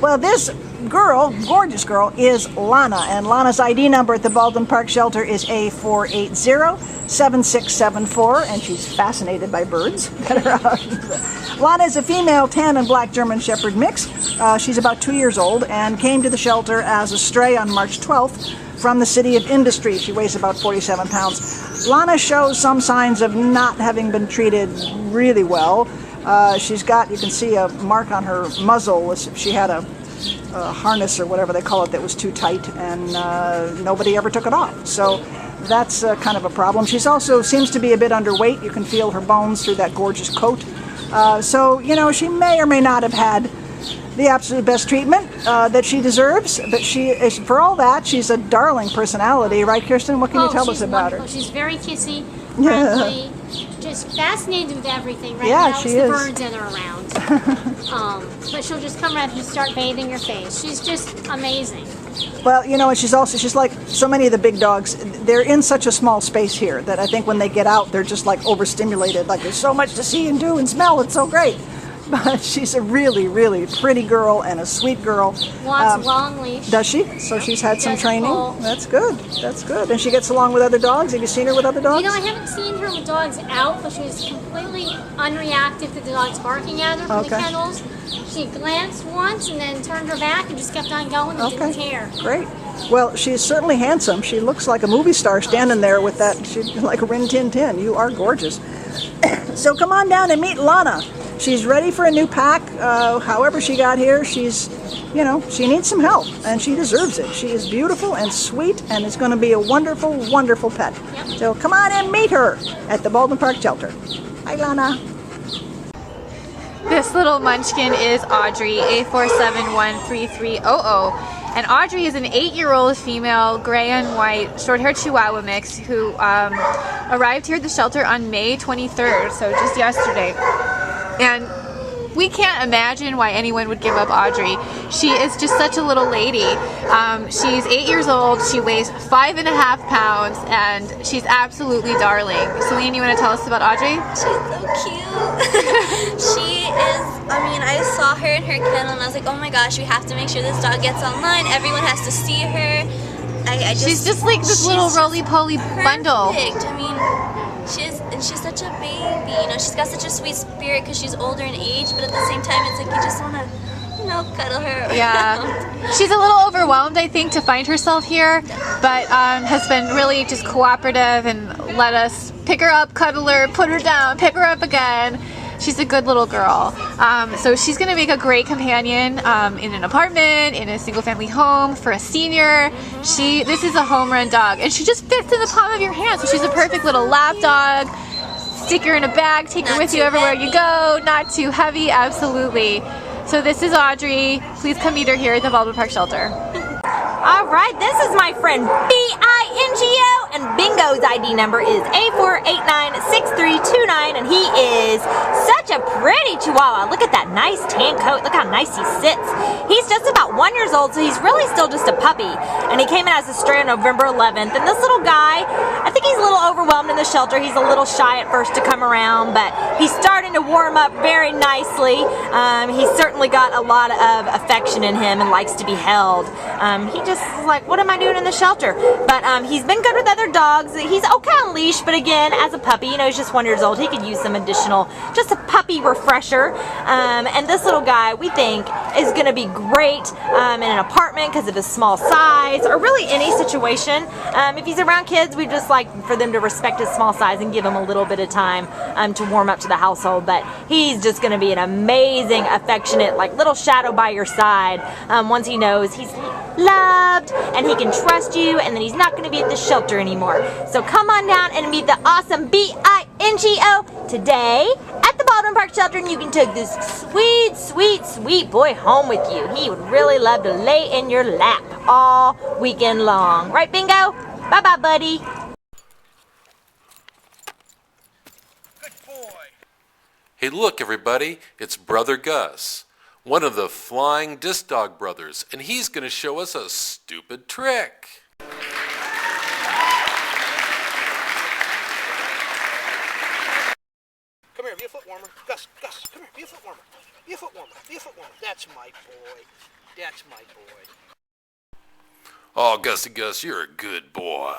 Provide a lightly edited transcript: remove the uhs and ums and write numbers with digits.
Well, this girl, gorgeous girl, is Lana, and Lana's ID number at the Baldwin Park Shelter is A480-7674, and she's fascinated by birds. Lana is a female tan and black German Shepherd mix. She's about 2 years old and came to the shelter as a stray on March 12th from the City of Industry. She weighs about 47 pounds. Lana shows some signs of not having been treated really well. She's got, you can see a mark on her muzzle as if she had a harness or whatever they call it that was too tight, and nobody ever took it off. So that's kind of a problem. She's also seems to be a bit underweight. You can feel her bones through that gorgeous coat. So, you know, she may or may not have had the absolute best treatment that she deserves, but she is, for all that, she's a darling personality, right, Kirsten? What can you tell us about her? She's very kissy, friendly, just fascinated with everything. Right yeah, now she it's is. the birds that are around. But she'll just come around and start bathing your face. She's just amazing. Well, you know, and she's like so many of the big dogs, they're in such a small space here that I think when they get out, they're just like overstimulated. Like there's so much to see and do and smell. It's so great. But she's a really, really pretty girl and a sweet girl. Wants a long leash. Does she? So she's had some training. That's good. That's good. And she gets along with other dogs. Have you seen her with other dogs? You know, I haven't seen her with dogs out, but she was completely unreactive to the dogs barking at her from the kennels. She glanced once and then turned her back and just kept on going and didn't care. Great. Well, she's certainly handsome. She looks like a movie star standing there with that. She's like a Rin Tin Tin. You are gorgeous. So come on down and meet Lana. She's ready for a new pack. However she got here, she's, you know, she needs some help, and she deserves it. She is beautiful and sweet, and it's going to be a wonderful, wonderful pet. Yep. So come on and meet her at the Baldwin Park Shelter. Hi, Lana. This little munchkin is Audrey, A4713300. And Audrey is an 8-year-old female gray and white short-haired Chihuahua mix who arrived here at the shelter on May 23rd, so just yesterday. And we can't imagine why anyone would give up Audrey. She is just such a little lady. She's 8 years old, she weighs 5.5 pounds, and she's absolutely darling. Celine, you want to tell us about Audrey? She's so cute. She is, I mean, I saw her in her kennel and I was like, oh my gosh, we have to make sure this dog gets online. Everyone has to see her. She's just like this little roly-poly bundle. I mean, she's such a baby, you know, she's got such a sweet spirit because she's older in age, but at the same time it's like you just want to, you know, cuddle her around. Yeah, she's a little overwhelmed, I think, to find herself here, but has been really just cooperative and let us pick her up, cuddle her, put her down, pick her up again. She's a good little girl. So she's going to make a great companion in an apartment, in a single-family home, for a senior. This is a home run dog, and she just fits in the palm of your hand. So she's a perfect little lap dog. Stick her in a bag, take her with you everywhere you go. Not too heavy, absolutely. So this is Audrey. Please come meet her here at the Baldwin Park Shelter. All right, this is my friend B-I-N-G-O, and Bingo's ID number is A4896329, and he is such a pretty Chihuahua. Look at that nice tan coat. Look how nice he sits. He's just about 1 year old, so he's really still just a puppy, and he came in as a stray on November 11th, and this little guy, I think he's a little overwhelmed in the shelter. He's a little shy at first to come around, but he's starting to warm up very nicely. He's certainly got a lot of affection in him and likes to be held. He just is like, what am I doing in the shelter? But he's been good with other dogs. He's okay on leash, but again, as a puppy, you know, he's just 1 year old. He could use some additional, just a puppy refresher. And this little guy, we think, is going to be great in an apartment because of his small size, or really any situation. If he's around kids, we just like for them to respect his small size and give him a little bit of time to warm up to the household. But he's just going to be an amazing, affectionate, like little shadow by your side once he knows he's loved and he can trust you, and then he's not going to be at the shelter anymore. So come on down and meet the awesome B-I-N-G-O today at the Baldwin Park Shelter, and you can take this sweet, sweet, sweet boy home with you. He would really love to lay in your lap all weekend long. Right, Bingo? Bye-bye, buddy. Good boy. Hey, look, everybody. It's Brother Gus, one of the Flying Disc Dog Brothers, and he's going to show us a stupid trick. Come here, be a foot warmer. Gus, come here, be a foot warmer. Be a foot warmer. Be a foot warmer. That's That's my boy. That's my boy. Oh, Gusty Gus, you're a good boy.